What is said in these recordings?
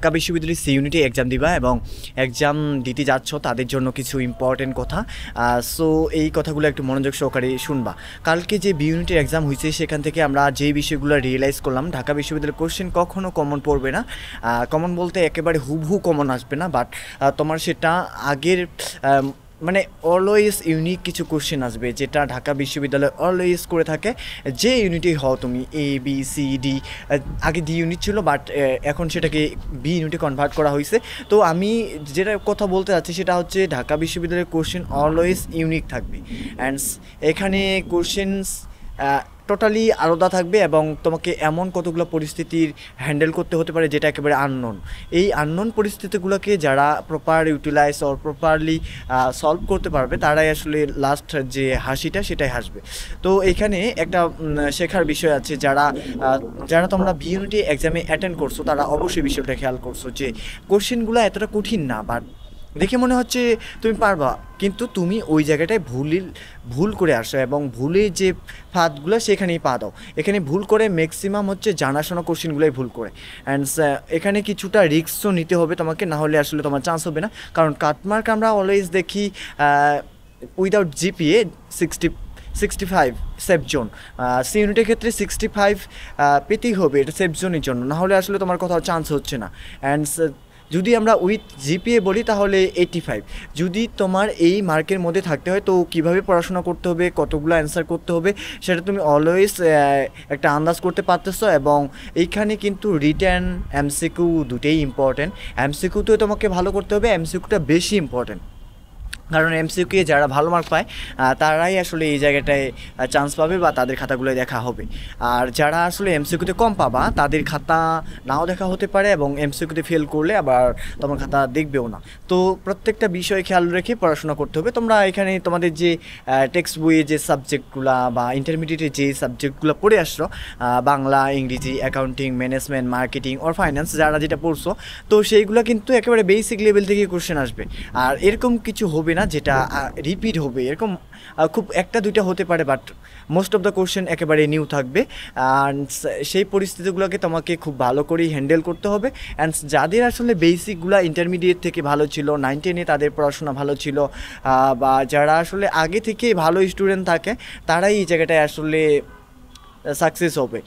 ঢাকা বিশ্ববিদ্যালয়ের সি ইউনিটে এক্সাম দিবা এবং এক্সাম দিতে যাচ্ছ তাদের জন্য কিছু ইম্পর্টেন্ট কথা। সো এই কথাগুলো একটু মনোযোগ সহকারে শুনবা। কালকে যে বি ইউনিটের এক্সাম হয়েছে সেখান থেকে আমরা যেই বিষয়গুলো রিয়েলাইজ করলাম, ঢাকা বিশ্ববিদ্যালয়ের কোশ্চেন কখনও কমন পড়বে না। কমন বলতে একেবারে হুবহু কমন আসবে না, বাট তোমার সেটা আগের মানে অলওয়েজ ইউনিক কিছু কোশ্চেন আসবে, যেটা ঢাকা বিশ্ববিদ্যালয় অলওয়েজ করে থাকে। যে ইউনিটেই হও তুমি, এ বি সি ডি, আগে ডি ইউনিট ছিল বাট এখন সেটাকে বি ইউনিটে কনভার্ট করা হয়েছে। তো আমি যেটা কথা বলতে চাচ্ছি সেটা হচ্ছে ঢাকা বিশ্ববিদ্যালয়ের কোশ্চেন অলওয়েজ ইউনিক থাকবে, অ্যান্ড এখানে কোশ্চেন্স টোটালি আলাদা থাকবে এবং তোমাকে এমন কতগুলো পরিস্থিতির হ্যান্ডেল করতে হতে পারে যেটা একেবারে আননোন। এই আননোন পরিস্থিতিগুলোকে যারা proper utilize or properly solve করতে পারবে তারাই আসলে লাস্ট যে হাসিটা সেটাই হাসবে। তো এখানে একটা শেখার বিষয় আছে, যারা তোমরা বি ইউনিটি এক্সামে অ্যাটেন্ড করছো তারা অবশ্যই বিষয়টা খেয়াল করছো যে কোশ্চেনগুলো এতটা কঠিন না, বাট দেখে মনে হচ্ছে তুমি পারবা, কিন্তু তুমি ওই জায়গাটায় ভুল করে আসো এবং ভুলে যে ফাঁদগুলো সেখানেই পা দাও। এখানে ভুল করে ম্যাক্সিমাম হচ্ছে জানাশোনা কোশ্চেনগুলোই ভুল করে, অ্যান্ড এখানে কিছুটা রিস্কও নিতে হবে তোমাকে, না হলে আসলে তোমার চান্স হবে না। কারণ কাটমার্ক আমরা অলওয়েজ দেখি without GPA 65 safe zone. C ইউনিটের ক্ষেত্রে 65 পেতেই হবে, এটা সেফ জোনের জন্য, না হলে আসলে তোমার কোথাও চান্স হচ্ছে না। অ্যান্ড যদি আমরা উইথ জিপিএ বলি তাহলে 85। যদি তোমার এই মার্কের মধ্যে থাকতে হয় তো কীভাবে পড়াশোনা করতে হবে, কতগুলো অ্যান্সার করতে হবে সেটা তুমি অলওয়েজ একটা আন্দাজ করতে পারতেছো। এবং এইখানে কিন্তু রিটেন এমসিকিউ দুটোই ইম্পর্টেন্ট। এমসিকিউতেও তোমাকে ভালো করতে হবে, এমসিকিউটা বেশি ইম্পর্টেন্ট, কারণ এমসিকিউ যারা ভালো মার্ক পায় তারাই আসলে এই জায়গাটায় চান্স পাবে বা তাদের খাতাগুলোই দেখা হবে। আর যারা আসলে এমসিকিউতে কম পাবা তাদের খাতা নাও দেখা হতে পারে এবং এমসিকিউতে ফেল করলে আবার তোমার খাতা দেখবেও না। তো প্রত্যেকটা বিষয় খেয়াল রেখে পড়াশোনা করতে হবে। তোমরা এখানে তোমাদের যে টেক্সট বইয়ে যে সাবজেক্টগুলো বা ইন্টারমিডিয়েটে যে সাবজেক্টগুলো পড়ে আসছো, বাংলা, ইংরেজি, accounting, management, marketing or finance, যারা যেটা পড়ছো, তো সেইগুলো কিন্তু একেবারে বেসিক লেভেল থেকে কোশ্চেন আসবে। আর এরকম কিছু হবে না যেটা রিপিট হবে, এরকম খুব একটা দুইটা হতে পারে, but most of the question একেবারে নিউ থাকবে। অ্যান্ড সেই পরিস্থিতিগুলোকে তোমাকে খুব ভালো করেই হ্যান্ডেল করতে হবে। অ্যান্ড যাদের আসলে বেসিকগুলো ইন্টারমিডিয়েট থেকে ভালো ছিল, 9-10-এ তাদের পড়াশোনা ভালো ছিল, বা যারা আসলে আগে থেকে ভালো স্টুডেন্ট থাকে তারাই এই জায়গাটায় আসলে সাকসেস হবে।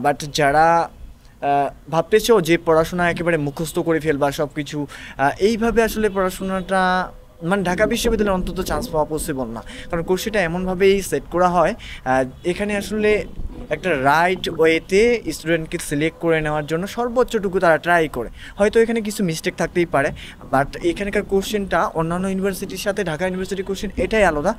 বাট যারা ভাবতেছো যে পড়াশোনা একেবারে মুখস্থ করে ফেলবা সব কিছু, এইভাবে আসলে পড়াশোনাটা মানে ঢাকা বিশ্ববিদ্যালয়ে অন্তত চান্স পাওয়া পসিবল না। কারণ কোর্সটা এমনভাবেই সেট করা হয়, এখানে আসলে একটা রাইট ওয়েতে স্টুডেন্টকে সিলেক্ট করে নেওয়ার জন্য সর্বোচ্চটুকু তারা ট্রাই করে। হয়তো এখানে কিছু মিস্টেক থাকতেই পারে, বাট এখানকার কোশ্চেনটা অন্যান্য ইউনিভার্সিটির সাথে ঢাকা ইউনিভার্সিটির কোশ্চেন এটাই আলাদা,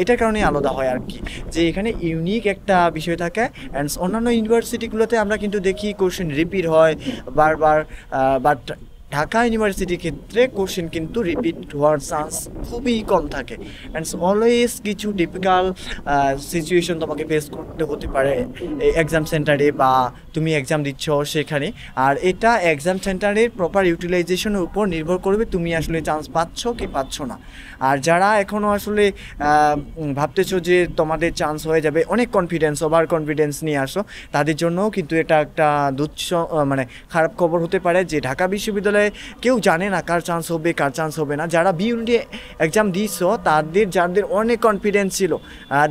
এটার কারণেই আলাদা হয় আর কি, যে এখানে ইউনিক একটা বিষয় থাকে। অ্যান্ড অন্যান্য ইউনিভার্সিটিগুলোতে আমরা কিন্তু দেখি কোশ্চেন রিপিট হয় বারবার, বাট ঢাকা ইউনিভার্সিটির ক্ষেত্রে কোশ্চেন কিন্তু রিপিট হওয়ার চান্স খুবই কম থাকে। অ্যান্ড অলওয়েজ কিছু ডিফিকাল্ট সিচুয়েশন তোমাকে ফেস করতে হতে পারে এক্সাম সেন্টারে বা তুমি এক্সাম দিচ্ছ সেখানে। আর এটা এক্সাম সেন্টারের প্রপার ইউটিলাইজেশনের উপর নির্ভর করবে তুমি আসলে চান্স পাচ্ছ কি পাচ্ছ না। আর যারা এখনও আসলে ভাবতেছো যে তোমাদের চান্স হয়ে যাবে, অনেক ওভার কনফিডেন্স নিয়ে আসো, তাদের জন্যও কিন্তু এটা একটা মানে খারাপ খবর হতে পারে যে ঢাকা বিশ্ববিদ্যালয়ে কেউ জানে না কার চান্স হবে কার চান্স হবে না। যারা বি ইউনিটে এক্সাম দিয়েছো যাদের অনেক কনফিডেন্স ছিল,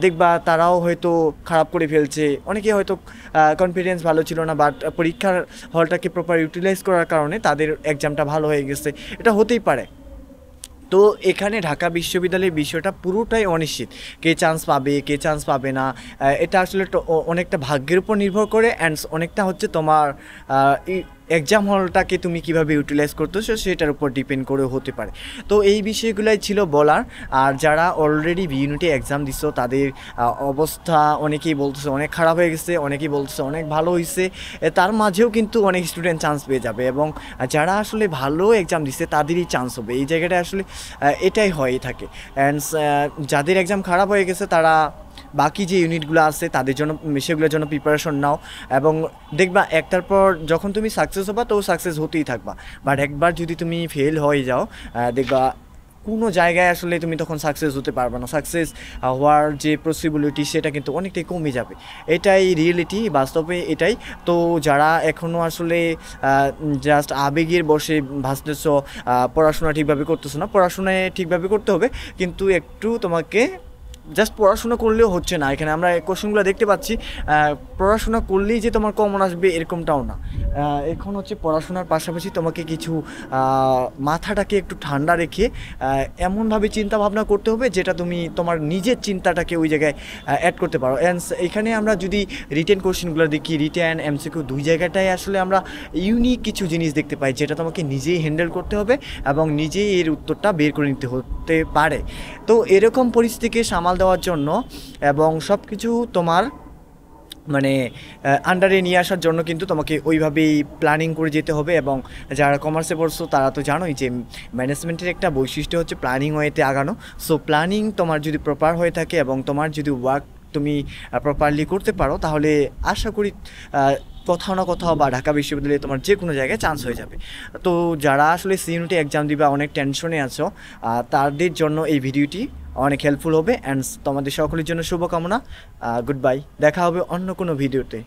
দেখবা তারাও হয়তো খারাপ করে ফেলছে, অনেকে হয়তো কনফিডেন্স ভালো ছিল না, বাট পরীক্ষার হলটাকে প্রপার ইউটিলাইজ করার কারণে তাদের এক্সামটা ভালো হয়ে গেছে, এটা হতেই পারে। তো এখানে ঢাকা বিশ্ববিদ্যালয়ের বিষয়টা পুরোটাই অনিশ্চিত, কে চান্স পাবে কে চান্স পাবে না, এটা আসলে অনেকটা ভাগ্যের উপর নির্ভর করে। অ্যান্ড অনেকটা হচ্ছে তোমার এক্সাম হলটাকে তুমি কীভাবে ইউটিলাইজ করতেছো সেটার উপর ডিপেন্ড করে হতে পারে। তো এই বিষয়গুলাই ছিল বলার। আর যারা অলরেডি বি ইউনিটে এক্সাম দিছো তাদের অবস্থা অনেকেই বলতেছে অনেক খারাপ হয়ে গেছে, অনেকেই বলতেছে অনেক ভালো হয়েছে, তার মাঝেও কিন্তু অনেক স্টুডেন্ট চান্স পেয়ে যাবে এবং যারা আসলে ভালো এক্সাম দিচ্ছে তাদেরই চান্স হবে। এই জায়গাটা আসলে এটাই হয়ে থাকে। অ্যান্ড যাদের এক্সাম খারাপ হয়ে গেছে তারা বাকি যে ইউনিটগুলো আছে তাদের জন্য সেগুলোর জন্য প্রিপারেশন নাও এবং দেখবা একটার পর যখন তুমি সাকসেস হবা তো সাকসেস হতেই থাকবা। বাট একবার যদি তুমি ফেল হয়ে যাও দেখবা কোনো জায়গায় আসলে তুমি তখন সাকসেস হতে পারবে না, সাকসেস হওয়ার যে পসিবিলিটি সেটা কিন্তু অনেকটাই কমে যাবে। এটাই রিয়েলিটি, বাস্তবে এটাই। তো যারা এখনও আসলে জাস্ট আবেগের বসে ভাসতেছো, পড়াশোনা ঠিকভাবে করতেছো না, পড়াশোনায় ঠিকভাবে করতে হবে, কিন্তু একটু তোমাকে জাস্ট পড়াশোনা করলেও হচ্ছে না। এখানে আমরা কোশ্চেনগুলো দেখতে পাচ্ছি, পড়াশোনা করলেই যে তোমার কমন আসবে এরকমটাও না। এখন হচ্ছে পড়াশোনার পাশাপাশি তোমাকে কিছু মাথাটাকে একটু ঠান্ডা রেখে এমনভাবে চিন্তা ভাবনা করতে হবে যেটা তুমি তোমার নিজের চিন্তাটাকে ওই জায়গায় অ্যাড করতে পারো। অ্যান্ড এখানে আমরা যদি রিটেন কোশ্চেনগুলো দেখি, রিটেন এমসিকিউ দুই জায়গাটায় আসলে আমরা ইউনিক কিছু জিনিস দেখতে পাই যেটা তোমাকে নিজেই হ্যান্ডেল করতে হবে এবং নিজেই এর উত্তরটা বের করে নিতে হতে পারে। তো এরকম পরিস্থিতিকে সামাল দেওয়ার জন্য এবং সব কিছু তোমার মানে আন্ডারে নিয়ে আসার জন্য কিন্তু তোমাকে ওইভাবেই প্ল্যানিং করে যেতে হবে। এবং যারা কমার্সে পড়ছো তারা তো জানোই যে ম্যানেজমেন্টের একটা বৈশিষ্ট্য হচ্ছে প্ল্যানিং ওয়েতে আগানো। সো প্ল্যানিং তোমার যদি প্রপার হয়ে থাকে এবং তোমার যদি ওয়ার্ক তুমি প্রপারলি করতে পারো, তাহলে আশা করি কোথাও না কোথাও বা ঢাকা বিশ্ববিদ্যালয়ে তোমার যে কোনো জায়গায় চান্স হয়ে যাবে। তো যারা আসলে সি ইউনিটে এক্সাম দিবা, অনেক টেনশনে আছো, তাদের জন্য এই ভিডিওটি অনেক হেল্পফুল হবে। অ্যান্ড তোমাদের সকলের জন্য শুভকামনা। গুড বাই, দেখা হবে অন্য কোনো ভিডিওতে।